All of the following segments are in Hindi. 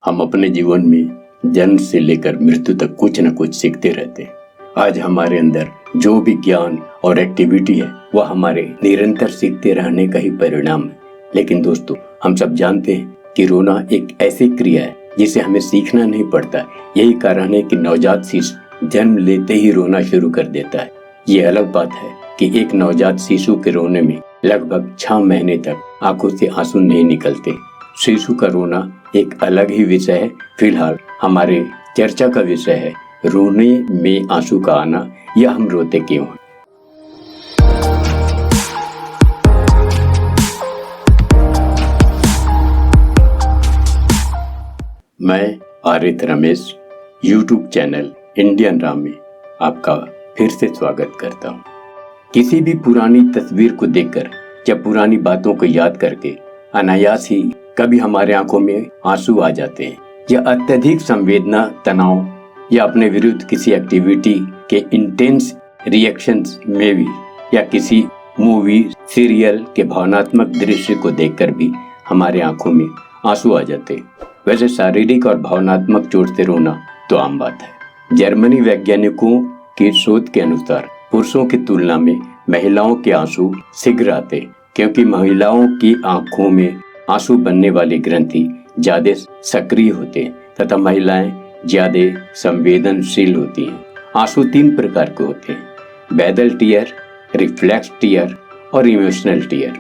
हम अपने जीवन में जन्म से लेकर मृत्यु तक कुछ न कुछ सीखते रहते हैं। आज हमारे अंदर जो भी ज्ञान और एक्टिविटी है वह हमारे निरंतर सीखते रहने का ही परिणाम है। लेकिन दोस्तों, हम सब जानते हैं कि रोना एक ऐसी क्रिया है जिसे हमें सीखना नहीं पड़ता। यही कारण है कि नवजात शिशु जन्म लेते ही रोना शुरू कर देता है। ये अलग बात है कि एक नवजात शिशु के रोने में लगभग 6 महीने तक आंखों से आंसू नहीं निकलते। शिशु का रोना एक अलग ही विषय है। फिलहाल हमारे चर्चा का विषय है रोने में आंसू का आना या हम रोते क्यों हैं। मैं Arit Ramesh YouTube channel Indian Ram में आपका फिर से स्वागत करता हूँ। किसी भी पुरानी तस्वीर को देखकर या पुरानी बातों को याद करके अनायास ही कभी हमारे आंखों में आंसू आ जाते हैं, या अत्यधिक संवेदना, तनाव या अपने विरुद्ध किसी एक्टिविटी के इंटेंस रिएक्शंस में भी, या किसी मूवी सीरियल के भावनात्मक दृश्य को देखकर भी हमारे आंखों में आंसू आ जाते हैं। वैसे शारीरिक और भावनात्मक चोट से रोना तो आम बात है। जर्मनी वैज्ञानिकों की शोध के अनुसार पुरुषों की तुलना में महिलाओं के आंसू शीघ्र आते, क्योंकि महिलाओं की आंखों में आंसू बनने वाली ग्रंथि ज्यादा सक्रिय होते हैं तथा महिलाएं ज्यादा संवेदनशील होती हैं। आंसू 3 प्रकार के होते हैं: बैदल टीयर, रिफ्लेक्स टीयर और इमोशनल टीयर।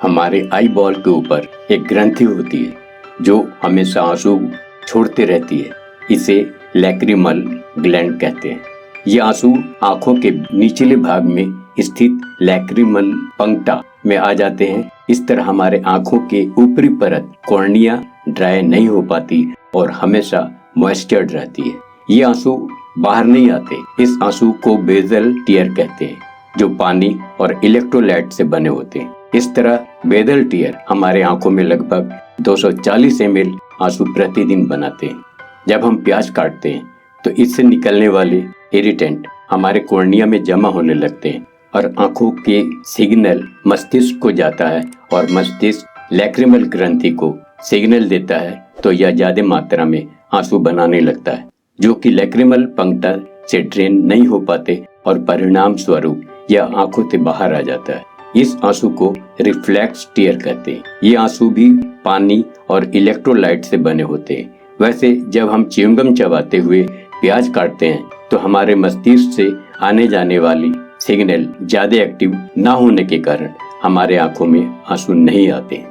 हमारे आई बॉल के ऊपर एक ग्रंथि होती है जो हमेशा आंसू छोड़ते रहती है। इसे लैक्रिमल ग्लैंड कहते हैं। ये आंसू आंखों के निचले भाग में स्थित लैक्रिमल पंक्टा में आ जाते हैं। इस तरह हमारे आंखों के ऊपरी परत कॉर्निया ड्राई नहीं हो पाती और हमेशा मॉइस्चर्ड रहती है। ये आंसू बाहर नहीं आते। इस आंसू को बेजल टीयर कहते हैं, जो पानी और इलेक्ट्रोलाइट से बने होते हैं। इस तरह बेजल टीयर हमारे आंखों में लगभग 240 ml आंसू प्रतिदिन बनाते हैं। जब हम प्याज काटते हैं तो इससे निकलने वाले इरिटेंट हमारे कॉर्निया में जमा होने लगते हैं और आंखों के सिग्नल मस्तिष्क को जाता है और मस्तिष्क लैक्रिमल ग्रंथि को सिग्नल देता है, तो यह ज्यादा मात्रा में आंसू बनाने लगता है, जो कि लैक्रिमल पंक्टा से ड्रेन नहीं हो पाते और परिणाम स्वरूप यह आंखों से बाहर आ जाता है। इस आंसू को रिफ्लेक्स टीयर कहते हैं। ये आंसू भी पानी और इलेक्ट्रोलाइट से बने होते हैं। वैसे जब हम च्युइंगम चबाते हुए प्याज काटते हैं तो हमारे मस्तिष्क से आने जाने वाली सिग्नल ज्यादा एक्टिव ना होने के कारण हमारे आंखों में आंसू नहीं आते।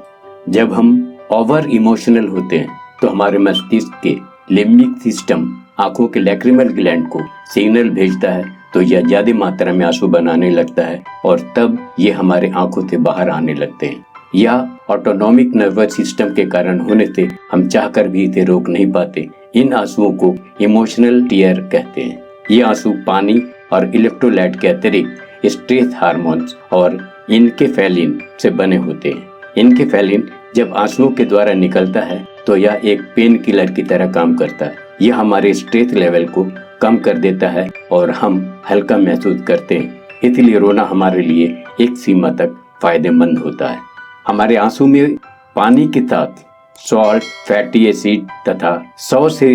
जब हम ओवर इमोशनल होते हैं तो हमारे मस्तिष्क के लिम्बिक सिस्टम आंखों के लैक्रिमल ग्लैंड को सिग्नल भेजता है, तो यह ज्यादा मात्रा में आंसू बनाने लगता है और तब ये हमारे आंखों से बाहर आने लगते हैं। या ऑटोनॉमिक नर्वस सिस्टम के कारण होने से हम चाहकर भी इसे रोक नहीं पाते। इन आंसुओं को इमोशनल टीयर कहते हैं। ये आंसू पानी और इलेक्ट्रोलाइट के अतिरिक्त स्ट्रेस हार्मोन्स और इनकेफेलिन से बने होते हैं। इनकेफेलिन जब आंसुओं के द्वारा निकलता है तो यह एक पेन किलर की तरह काम करता है। यह हमारे स्ट्रेस लेवल को कम कर देता है और हम हल्का महसूस करते हैं। इसलिए रोना हमारे लिए एक सीमा तक फायदेमंद होता है। हमारे आंसू में पानी के साथ सॉल्ट, फैटी एसिड तथा 100 से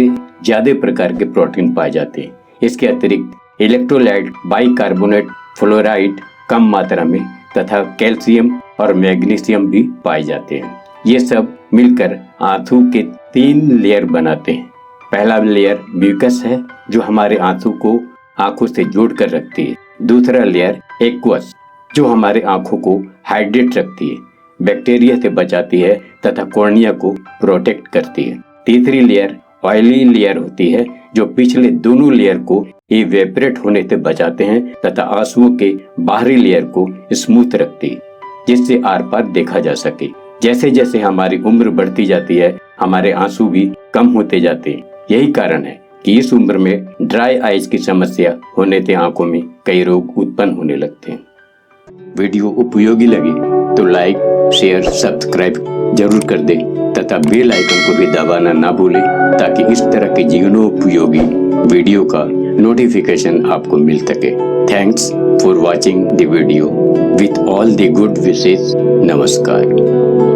ज्यादा प्रकार के प्रोटीन पाए जाते हैं। इसके अतिरिक्त इलेक्ट्रोलाइट, बाइकार्बोनेट, फ्लोराइड कम मात्रा में तथा कैल्शियम और मैग्नीशियम भी पाए जाते हैं। ये सब मिलकर आंसू के 3 लेयर बनाते हैं। पहला लेयर म्यूकस है, जो हमारे आंसू को आंखों से जोड़कर रखती है। दूसरा लेयर एक्वस, जो हमारे आंखों को हाइड्रेट रखती है, बैक्टीरिया से बचाती है तथा कॉर्निया को प्रोटेक्ट करती है। तीसरी लेयर ऑयली लेयर होती है, जो पिछले दोनों लेयर को इवेपोरेट होने से बचाते हैं तथा आंसुओं के बाहरी लेयर को स्मूथ रखती है, जिससे आर पार देखा जा सके। जैसे जैसे हमारी उम्र बढ़ती जाती है, हमारे आंसू भी कम होते जाते हैं। यही कारण है कि इस उम्र में ड्राई आइज की समस्या होने से आंखों में कई रोग उत्पन्न होने लगते हैं। वीडियो उपयोगी लगे तो लाइक, शेयर, सब्सक्राइब जरूर कर दें तथा बेल आइकन को भी दबाना ना भूलें, ताकि इस तरह के जीवनोपयोगी वीडियो का नोटिफिकेशन आपको मिल सके। Thanks for watching the video with all the good wishes. नमस्कार।